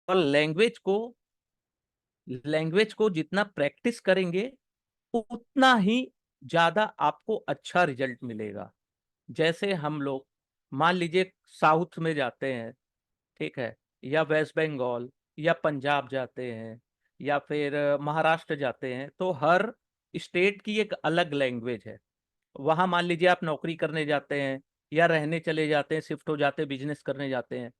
और लैंग्वेज को जितना प्रैक्टिस करेंगे उतना ही ज्यादा आपको अच्छा रिजल्ट मिलेगा। जैसे हम लोग मान लीजिए साउथ में जाते हैं, ठीक है, या वेस्ट बंगाल या पंजाब जाते हैं या फिर महाराष्ट्र जाते हैं, तो हर स्टेट की एक अलग लैंग्वेज है। वहां मान लीजिए आप नौकरी करने जाते हैं या रहने चले जाते हैं, शिफ्ट हो जाते हैं, बिजनेस करने जाते हैं,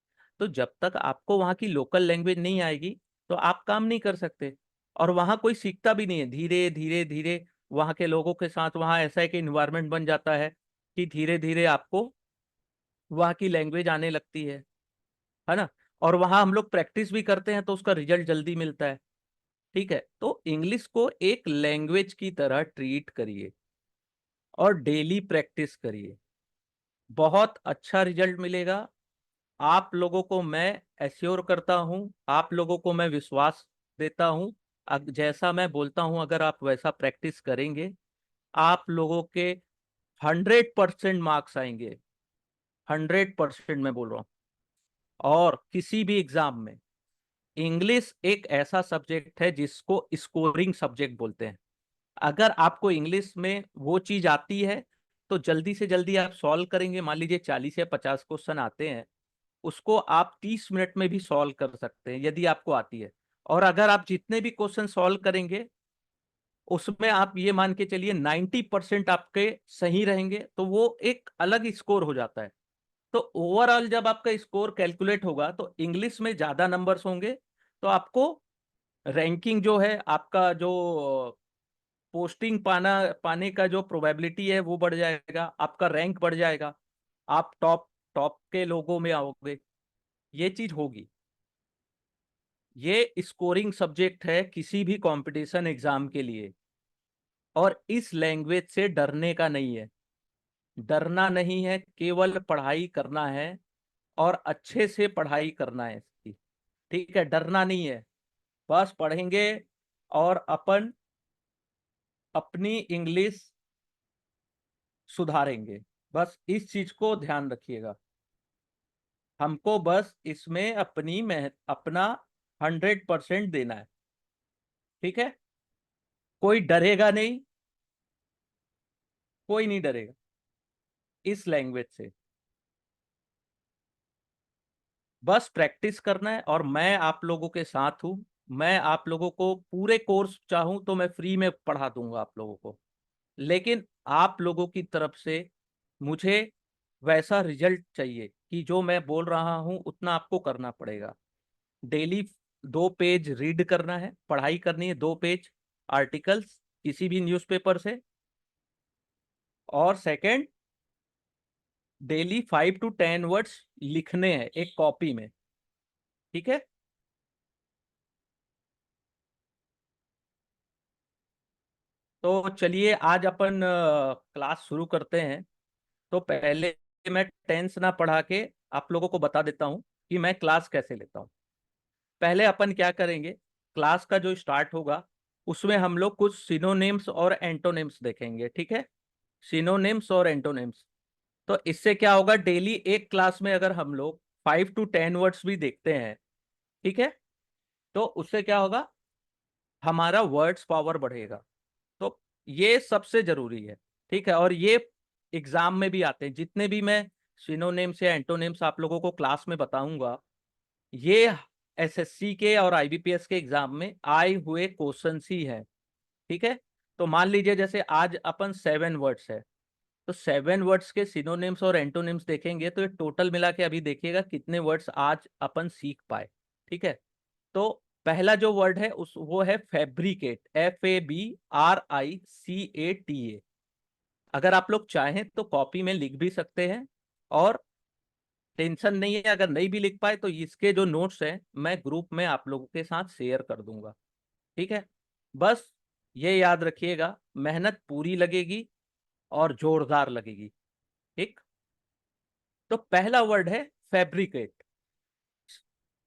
तो जब तक आपको वहां की लोकल लैंग्वेज नहीं आएगी तो आप काम नहीं कर सकते। और वहां कोई सीखता भी नहीं है, धीरे धीरे धीरे वहां के लोगों के साथ वहां ऐसा एक इन्वायरमेंट बन जाता है कि धीरे धीरे आपको वहाँ की लैंग्वेज आने लगती है ना। और वहां हम लोग प्रैक्टिस भी करते हैं तो उसका रिजल्ट जल्दी मिलता है। ठीक है, तो इंग्लिश को एक लैंग्वेज की तरह ट्रीट करिए और डेली प्रैक्टिस करिए, बहुत अच्छा रिजल्ट मिलेगा। आप लोगों को मैं एश्योर करता हूं, आप लोगों को मैं विश्वास देता हूं, जैसा मैं बोलता हूं अगर आप वैसा प्रैक्टिस करेंगे, आप लोगों के 100% मार्क्स आएंगे। 100% मैं बोल रहा हूँ। और किसी भी एग्जाम में इंग्लिश एक ऐसा सब्जेक्ट है जिसको स्कोरिंग सब्जेक्ट बोलते हैं। अगर आपको इंग्लिश में वो चीज आती है तो जल्दी से जल्दी आप सॉल्व करेंगे। मान लीजिए 40 या 50 क्वेश्चन आते हैं, उसको आप 30 मिनट में भी सॉल्व कर सकते हैं यदि आपको आती है। और अगर आप जितने भी क्वेश्चन सॉल्व करेंगे उसमें आप ये मान के चलिए 90% आपके सही रहेंगे, तो वो एक अलग स्कोर हो जाता है। तो ओवरऑल जब आपका स्कोर कैलकुलेट होगा तो इंग्लिश में ज्यादा नंबर्स होंगे, तो आपको रैंकिंग जो है, आपका जो पोस्टिंग पाने का जो प्रोबेबिलिटी है वो बढ़ जाएगा, आपका रैंक बढ़ जाएगा, आप टॉप टॉप के लोगों में आओगे। ये चीज होगी। ये स्कोरिंग सब्जेक्ट है किसी भी कंपटीशन एग्जाम के लिए। और इस लैंग्वेज से डरने का नहीं है, डरना नहीं है, केवल पढ़ाई करना है और अच्छे से पढ़ाई करना है इसकी। ठीक है, डरना नहीं है, बस पढ़ेंगे और अपनी इंग्लिश सुधारेंगे। बस इस चीज को ध्यान रखिएगा। हमको बस इसमें अपना 100% देना है। ठीक है, कोई डरेगा नहीं, कोई नहीं डरेगा इस लैंग्वेज से। बस प्रैक्टिस करना है और मैं आप लोगों के साथ हूं। मैं आप लोगों को पूरे कोर्स चाहूं तो मैं फ्री में पढ़ा दूंगा आप लोगों को, लेकिन आप लोगों की तरफ से मुझे वैसा रिजल्ट चाहिए कि जो मैं बोल रहा हूं उतना आपको करना पड़ेगा। डेली 2 पेज रीड करना है, पढ़ाई करनी है, 2 पेज आर्टिकल्स किसी भी न्यूज़पेपर से। और सेकंड, डेली 5 to 10 वर्ड्स लिखने हैं एक कॉपी में। ठीक है, तो चलिए आज अपन क्लास शुरू करते हैं। तो पहले मैं टेंस ना पढ़ा के आप लोगों को बता देता हूँ कि मैं क्लास कैसे लेता हूँ। पहले अपन क्या करेंगे, क्लास का जो स्टार्ट होगा उसमें हम लोग कुछ सिनोनिम्स और एंटोनिम्स देखेंगे। ठीक है, सिनोनिम्स और एंटोनिम्स। तो इससे क्या होगा, डेली एक क्लास में अगर हम लोग 5 to 10 वर्ड्स भी देखते हैं, ठीक है, तो उससे क्या होगा, हमारा वर्ड्स पावर बढ़ेगा। तो ये सबसे जरूरी है। ठीक है, और ये एग्जाम में भी आते हैं, जितने भी मैं सिनोनिम्स या एंटोनिम्स आप लोगों को क्लास में बताऊंगा, ये एसएससी के और आईबीपीएस के एग्जाम में आए हुए क्वेश्चंस ही हैं। ठीक है, तो मान लीजिए जैसे आज अपन 7 वर्ड्स है, तो 7 वर्ड्स के सिनोनिम्स और एंटोनिम्स देखेंगे तो ये टोटल मिला के अभी देखिएगा कितने वर्ड्स आज अपन सीख पाए। ठीक है, तो पहला जो वर्ड है उस वो है फैब्रिकेट, FABRICATE। अगर आप लोग चाहें तो कॉपी में लिख भी सकते हैं, और टेंशन नहीं है अगर नहीं भी लिख पाए तो इसके जो नोट्स हैं मैं ग्रुप में आप लोगों के साथ शेयर कर दूंगा। ठीक है, बस ये याद रखिएगा, मेहनत पूरी लगेगी और जोरदार लगेगी। ठीक, तो पहला वर्ड है फैब्रिकेट,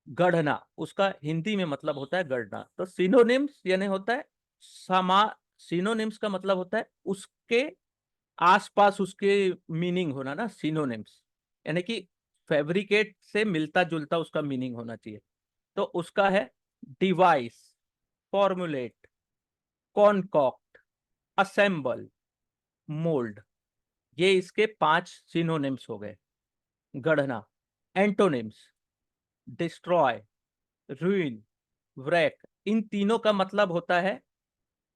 गढ़ना। उसका हिंदी में मतलब होता है गढ़ना। तो सिनोनिम्स यानी होता है समा सिनोनिम्स का मतलब होता है उसके आसपास उसके मीनिंग होना ना, सिनोनिम्स यानी कि फैब्रिकेट से मिलता जुलता उसका मीनिंग होना चाहिए। तो उसका है devise, formulate, concoct, assemble, mould. ये इसके 5 सिनोनिम्स हो गए। गढ़ना। Antonyms: destroy, ruin, wreck. इन तीनों का मतलब होता है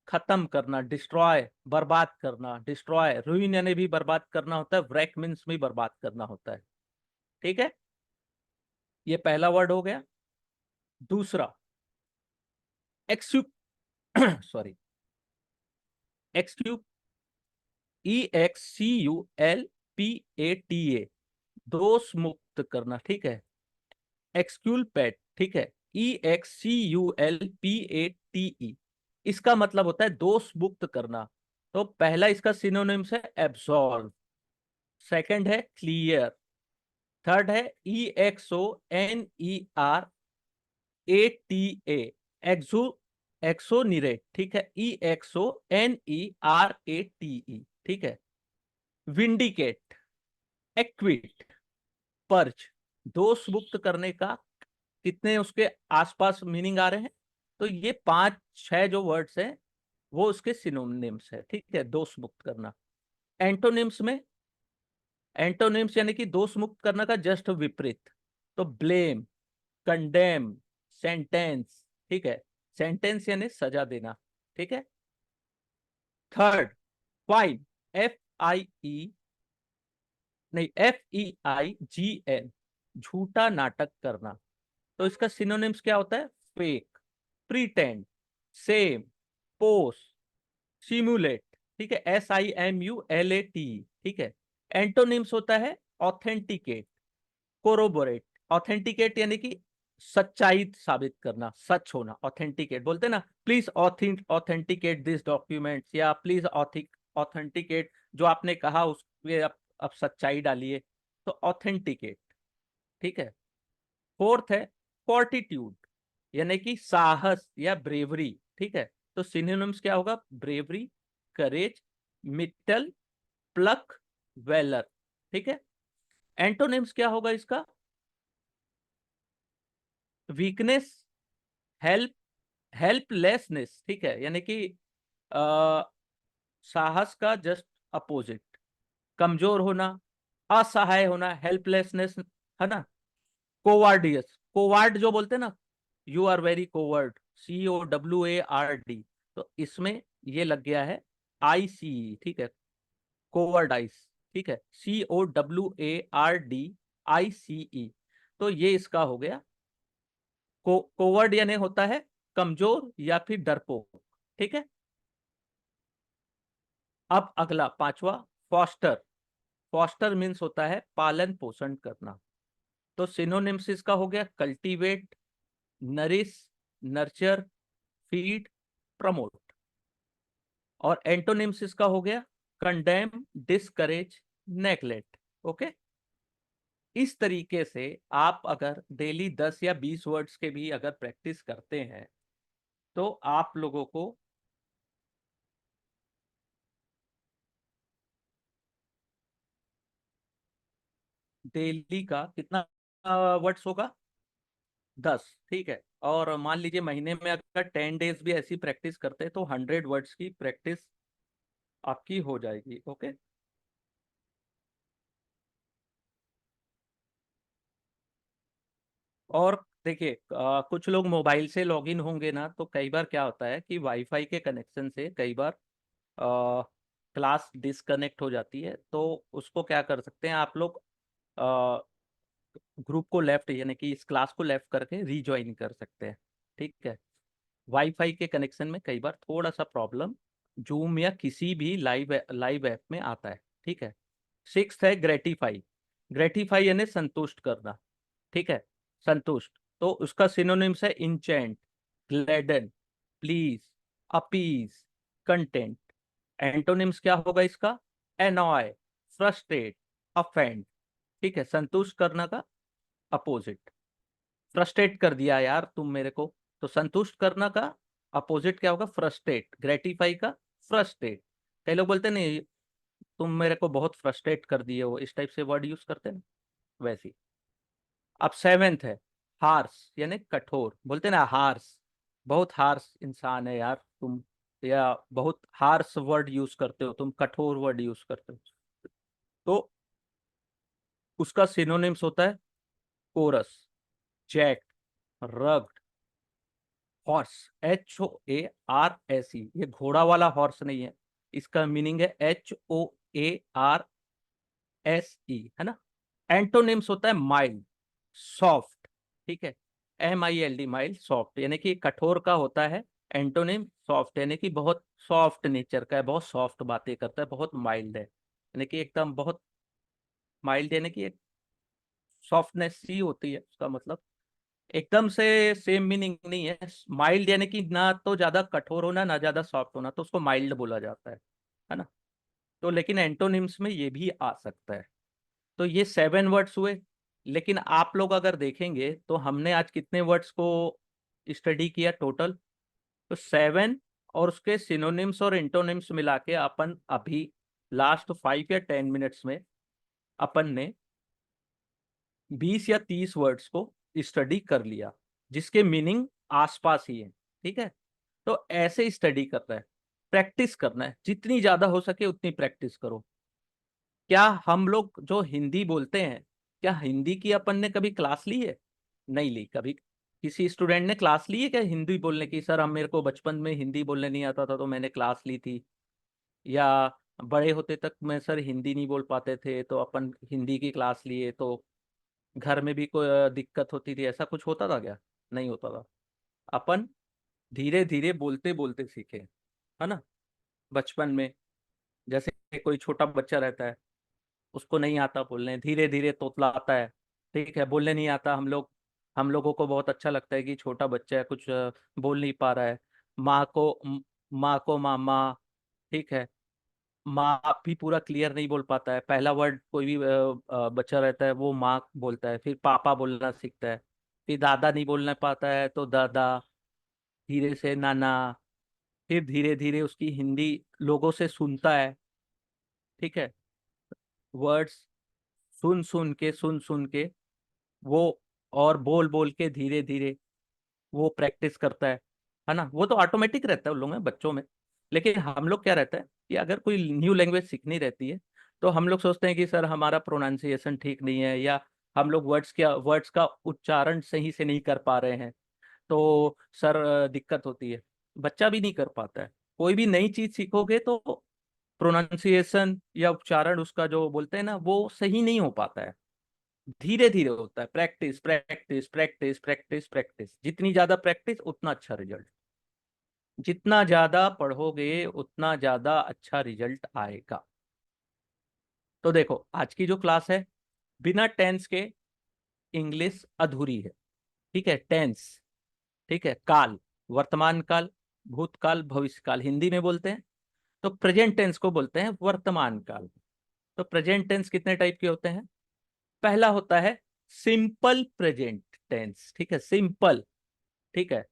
खत्म करना, डिस्ट्रॉय बर्बाद करना, डिस्ट्रॉय रूइन यानी भी बर्बाद करना होता है, व्रैक मीन्स भी बर्बाद करना होता है। ठीक है, ये पहला वर्ड हो गया। दूसरा एक्स्यू सॉरी एक्सक्यू EXCULPATA, दोष मुक्त करना। ठीक है, एक्सक्यूलपेट। ठीक है, EXCULPATE, इसका मतलब होता है दोष मुक्त करना। तो पहला इसका सिनोनिम्स है एब्सॉल्व, सेकंड है क्लियर, थर्ड है EXONERATA, एक्सो एक्सोनिरेट। ठीक है, EXONERATE। ठीक है, विंडिकेट, एक्विट, पर्च। दोष मुक्त करने का कितने उसके आसपास मीनिंग आ रहे हैं? तो ये 5-6 जो वर्ड्स हैं वो उसके सिनोनिम्स है। ठीक है, दोष मुक्त करना। एंटोनिम्स में, एंटोनिम्स यानी कि दोष मुक्त करना का जस्ट विपरीत। तो ब्लेम, कंडेम, सेंटेंस। ठीक है, सेंटेंस यानी सजा देना। ठीक है। थर्ड, फाइन, FIE नहीं, FEIGN, झूठा नाटक करना। तो इसका सिनोनिम्स क्या होता है? फेक, प्रीटेंड, सेम, पोस, सिमुलेट। ठीक है, SIMULAT। ठीक है। एंटोनिम्स होता है ऑथेंटिकेट, कोरोबोरेट। ऑथेंटिकेट यानी कि सच्चाई साबित करना, सच होना। ऑथेंटिकेट बोलते हैं ना, प्लीज ऑथेंटिकेट दिस डॉक्यूमेंट्स, या प्लीज ऑथेंटिकेट जो आपने कहा उसमें अब सच्चाई डालिए। तो ऑथेंटिकेट। ठीक है। फोर्थ है फोर्टिट्यूड, यानी कि साहस या ब्रेवरी। ठीक है, तो सिनोनिम्स क्या होगा? ब्रेवरी, करेज, मिटल, प्लक, वेलर। ठीक है। एंटोनिम्स क्या होगा इसका? Weakness, help, helplessness. ठीक है, यानी कि अ, साहस का जस्ट अपोजिट, कमजोर होना, असहाय होना, हेल्पलेसनेस, है ना। कोवार्डियस, कोवार्ड जो बोलते हैं ना, you are very coward, COWARD। तो इसमें ये लग गया है ICE। ठीक है, कोवर्डाइस। ठीक है, COWARDICE। तो ये इसका हो गया। कोवर्ड यानी होता है कमजोर या फिर डरपोक। ठीक है। अब अगला पांचवा, फॉस्टर। फॉस्टर मीन्स होता है पालन पोषण करना। तो सिनोनिम्स इसका हो गया cultivate, nourish, nurture, feed, promote. और एंटोनिम्स इसका हो गया कंडेम, डिस्करेज, नेग्लेक्ट। ओके। इस तरीके से आप अगर डेली 10 या 20 वर्ड्स के भी अगर प्रैक्टिस करते हैं तो आप लोगों को डेली का कितना वर्ड्स होगा? 10। ठीक है, और मान लीजिए महीने में अगर 10 डेज भी ऐसी प्रैक्टिस करते हैं तो 100 वर्ड्स की प्रैक्टिस आपकी हो जाएगी। ओके। और देखिए, कुछ लोग मोबाइल से लॉगिन होंगे ना, तो कई बार क्या होता है कि वाईफाई के कनेक्शन से कई बार क्लास डिसकनेक्ट हो जाती है। तो उसको क्या कर सकते हैं आप लोग? ग्रुप को लेफ्ट यानी कि इस क्लास को लेफ्ट करके रीज्वाइन कर सकते हैं। ठीक है। वाईफाई के कनेक्शन में कई बार थोड़ा सा प्रॉब्लम जूम या किसी भी लाइव ऐप में आता है। ठीक है। सिक्स्थ है ग्रेटिफाई। ग्रेटिफाई यानी संतुष्ट करना। ठीक है, संतुष्ट। तो उसका सिनोनिम्स है enchant, gladden, please, appease, content. Antonyms क्या होगा इसका? Annoy, frustrate, offend. ठीक है, संतुष्ट करना का अपोजिट। फ्रस्ट्रेट कर दिया यार तुम मेरे को, तो संतुष्ट करना का अपोजिट क्या होगा? फ्रस्ट्रेट। ग्रेटिफाई का फ्रस्ट्रेट। कई लोग बोलते नहीं, तुम मेरे को बहुत फ्रस्ट्रेट कर दिए हो, इस टाइप से वर्ड यूज करते हैं ना, वैसी। अब सेवेंथ है हार्स यानी कठोर, बोलते ना हार्स, बहुत हार्स इंसान है यार तुम, या बहुत हार्स वर्ड यूज करते हो तुम, कठोर वर्ड यूज करते हो। तो उसका सिनोनिम्स होता है coarse, jack, rugged, hoarse, HOARS। ये घोड़ा वाला हॉर्स नहीं है, इसका मीनिंग है HOARSE, है ना। एंटोनिम्स होता है माइल्ड, सॉफ्ट, ठीक है, MILD, माइल्ड सॉफ्ट, यानी कि कठोर का होता है एंटोनिम सॉफ्ट, यानी कि बहुत सॉफ्ट नेचर का है, बहुत सॉफ्ट बातें करता है, बहुत माइल्ड है, यानी कि एकदम बहुत माइल्ड, यानी कि एक सॉफ्टनेस ही होती है उसका मतलब। एकदम से सेम मीनिंग नहीं है। माइल्ड यानी कि ना तो ज्यादा कठोर होना ना ज्यादा सॉफ्ट होना, तो उसको माइल्ड बोला जाता है ना। तो लेकिन एंटोनिम्स में ये भी आ सकता है। तो ये 7 वर्ड्स हुए। लेकिन आप लोग अगर देखेंगे तो हमने आज कितने वर्ड्स को स्टडी किया टोटल, तो 7, और उसके सिनोनिम्स और एंटोनिम्स मिला के अपन अभी लास्ट 5 या 10 मिनट्स में अपन ने 20 या 30 वर्ड्स को स्टडी कर लिया, जिसके मीनिंग आसपास ही है, ठीक है। तो ऐसे स्टडी करना है, प्रैक्टिस करना है, जितनी ज्यादा हो सके उतनी प्रैक्टिस करो। क्या हम लोग जो हिंदी बोलते हैं, क्या हिंदी की अपन ने कभी क्लास ली है? नहीं ली कभी। किसी स्टूडेंट ने क्लास ली है क्या हिंदी बोलने की? सर हम, मेरे को बचपन में हिंदी बोलने नहीं आता था तो मैंने क्लास ली थी, या बड़े होते तक मैं सर हिंदी नहीं बोल पाते थे तो अपन हिंदी की क्लास लिए, तो घर में भी कोई दिक्कत होती थी, ऐसा कुछ होता था क्या? नहीं होता था। अपन धीरे धीरे बोलते बोलते सीखे, है ना। बचपन में जैसे कोई छोटा बच्चा रहता है, उसको नहीं आता बोलने, धीरे धीरे तोतलाता है, ठीक है, बोलने नहीं आता, हम लोगों को बहुत अच्छा लगता है कि छोटा बच्चा है, कुछ बोल नहीं पा रहा है। माँ को मामा, ठीक है, माँ भी पूरा क्लियर नहीं बोल पाता है, पहला वर्ड कोई भी बच्चा रहता है वो माँ बोलता है, फिर पापा बोलना सीखता है, फिर दादा नहीं बोलना पाता है तो दादा, धीरे से नाना, फिर धीरे धीरे उसकी हिंदी लोगों से सुनता है, ठीक है, वर्ड्स सुन सुन के वो, और बोल बोल के धीरे धीरे वो प्रैक्टिस करता है ना। वो तो ऑटोमेटिक रहता है उन लोगों में, बच्चों में। लेकिन हम लोग क्या रहता है कि अगर कोई न्यू लैंग्वेज सीखनी रहती है तो हम लोग सोचते हैं कि सर हमारा प्रोनाउंसिएशन ठीक नहीं है, या हम लोग वर्ड्स का उच्चारण सही से नहीं कर पा रहे हैं, तो सर दिक्कत होती है। बच्चा भी नहीं कर पाता है। कोई भी नई चीज सीखोगे तो प्रोनाउंसिएशन या उच्चारण उसका जो बोलते हैं ना, वो सही नहीं हो पाता है। धीरे धीरे होता है, practice practice practice practice practice, जितनी ज्यादा प्रैक्टिस उतना अच्छा रिजल्ट, जितना ज्यादा पढ़ोगे उतना ज्यादा अच्छा रिजल्ट आएगा। तो देखो आज की जो क्लास है, बिना टेंस के इंग्लिश अधूरी है, ठीक है। टेंस, ठीक है, काल, वर्तमान काल, भूतकाल, भविष्य काल हिंदी में बोलते हैं, तो प्रेजेंट टेंस को बोलते हैं वर्तमान काल। तो प्रेजेंट टेंस कितने टाइप के होते हैं? पहला होता है सिंपल प्रेजेंट टेंस, ठीक है, सिंपल, ठीक है।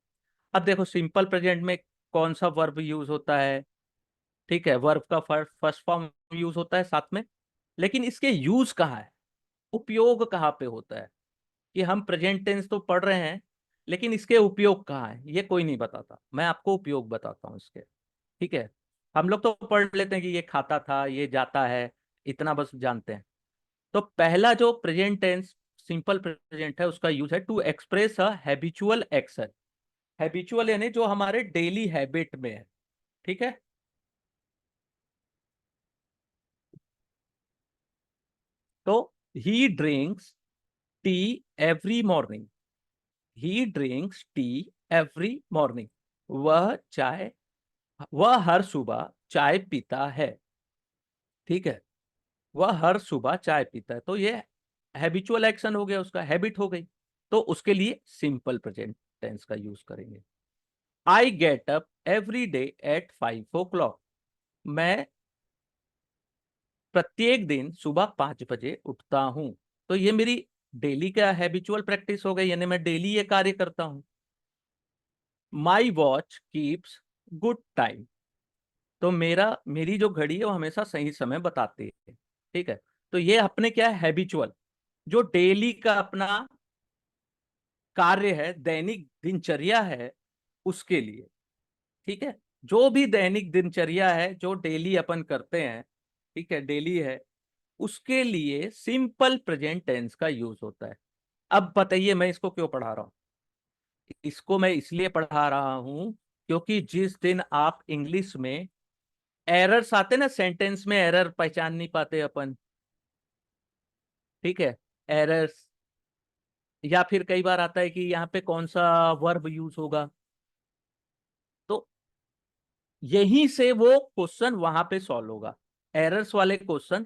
अब देखो सिंपल प्रेजेंट में कौन सा वर्ब यूज होता है, ठीक है, वर्ब का फर्स्ट फॉर्म यूज होता है साथ में, लेकिन इसके यूज कहाँ है, उपयोग कहाँ पे होता है? कि हम प्रेजेंट टेंस तो पढ़ रहे हैं, लेकिन इसके उपयोग कहाँ है ये कोई नहीं बताता। मैं आपको उपयोग बताता हूँ इसके, ठीक है। हम लोग तो पढ़ लेते हैं कि ये खाता था, ये जाता है, इतना बस जानते हैं। तो पहला जो प्रेजेंट टेंस सिंपल प्रेजेंट है, उसका यूज है to express a habitual action. Habitual यानी जो हमारे डेली हैबिट में है, ठीक है। तो ही ड्रिंक्स टी एवरी मॉर्निंग, ही ड्रिंक्स टी एवरी मॉर्निंग, वह चाय, वह हर सुबह चाय पीता है, ठीक है, वह हर सुबह चाय पीता है। तो ये हैबिचुअल एक्शन हो गया, उसका हैबिट हो गई। तो उसके लिए सिंपल प्रेजेंट टेंस का यूज करेंगे। I get up every day at 5 o'clock, मैं प्रत्येक दिन सुबह 5 बजे उठता हूं। तो ये मेरी डेली का हैबिचुअल प्रैक्टिस हो गई, यानी मैं डेली ये कार्य करता हूं। My watch keeps good time, तो मेरी जो घड़ी है वो हमेशा सही समय बताती है, ठीक है। तो ये अपने क्या है, हैबिचुअल, जो डेली का अपना कार्य है, दैनिक दिनचर्या है, उसके लिए। ठीक है, जो भी दैनिक दिनचर्या है, जो डेली अपन करते हैं, ठीक है, डेली है, उसके लिए सिंपल प्रेजेंट टेंस का यूज होता है। अब बताइए मैं इसको क्यों पढ़ा रहा हूं? इसको मैं इसलिए पढ़ा रहा हूं क्योंकि जिस दिन आप इंग्लिश में एरर्स आते ना, सेंटेंस में एरर पहचान नहीं पाते अपन, ठीक है, एरर्स, या फिर कई बार आता है कि यहाँ पे कौन सा वर्ब यूज होगा, तो यहीं से वो क्वेश्चन वहां पे सॉल्व होगा, एरर्स वाले क्वेश्चन।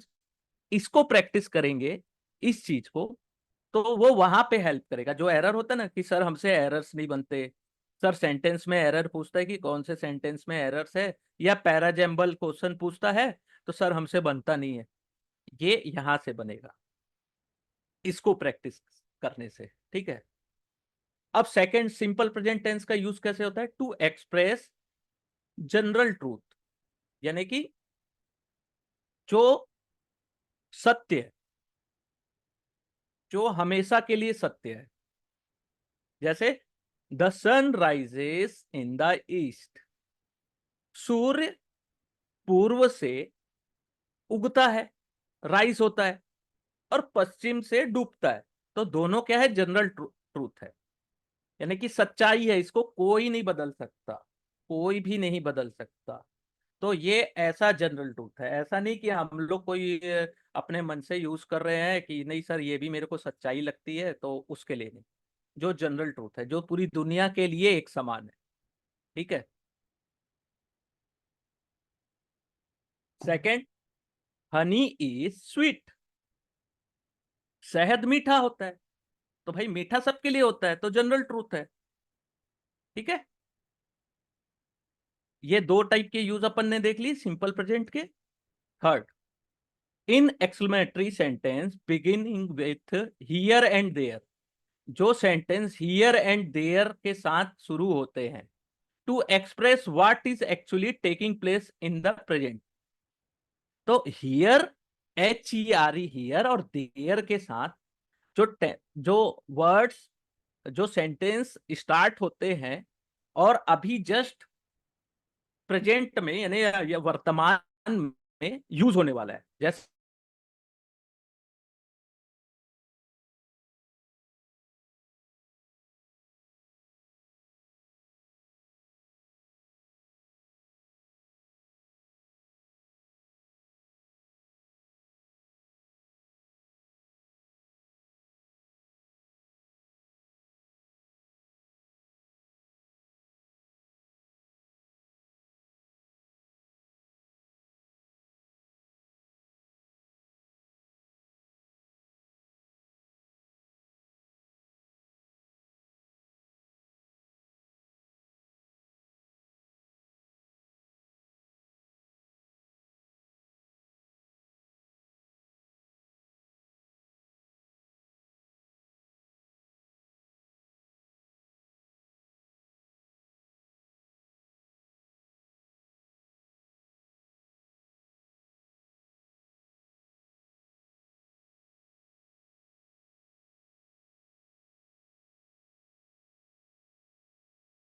इसको प्रैक्टिस करेंगे, इस चीज को, तो वो वहां पे हेल्प करेगा। जो एरर होता है ना कि सर हमसे एरर्स नहीं बनते, सर सेंटेंस में एरर पूछता है कि कौन से सेंटेंस में एरर्स है, या पैराजम्बल क्वेश्चन पूछता है तो सर हमसे बनता नहीं है, ये यहां से बनेगा इसको प्रैक्टिस करने से। ठीक है, अब सेकंड, सिंपल प्रेजेंट टेंस का यूज कैसे होता है? टू एक्सप्रेस जनरल ट्रूथ, यानी कि जो सत्य है, जो हमेशा के लिए सत्य है। जैसे the sun rises in the east, सूर्य पूर्व से उगता है, राइज होता है, और पश्चिम से डूबता है। तो दोनों क्या है? जनरल ट्रूथ है, यानी कि सच्चाई है, इसको कोई नहीं बदल सकता, कोई भी नहीं बदल सकता। तो ये ऐसा जनरल ट्रूथ है, ऐसा नहीं कि हम लोग कोई अपने मन से यूज कर रहे हैं कि नहीं सर ये भी मेरे को सच्चाई लगती है तो उसके लिए नहीं। जो जनरल ट्रूथ है, जो पूरी दुनिया के लिए एक समान है। ठीक है, सेकंड, हनी इज स्वीट, शहद मीठा होता है। तो भाई मीठा सबके लिए होता है, तो जनरल ट्रूथ है। ठीक है, ये दो टाइप के यूज अपन ने देख ली सिंपल प्रेजेंट के। Third, in exclamatory sentence beginning with here and there, जो सेंटेंस हियर एंड देयर के साथ शुरू होते हैं, to express what is actually taking place in the present. तो हियर, HERE, हियर, और देयर के साथ जो जो वर्ड्स, जो सेंटेंस स्टार्ट होते हैं और अभी जस्ट प्रेजेंट में यानी या वर्तमान में यूज होने वाला है, जैसे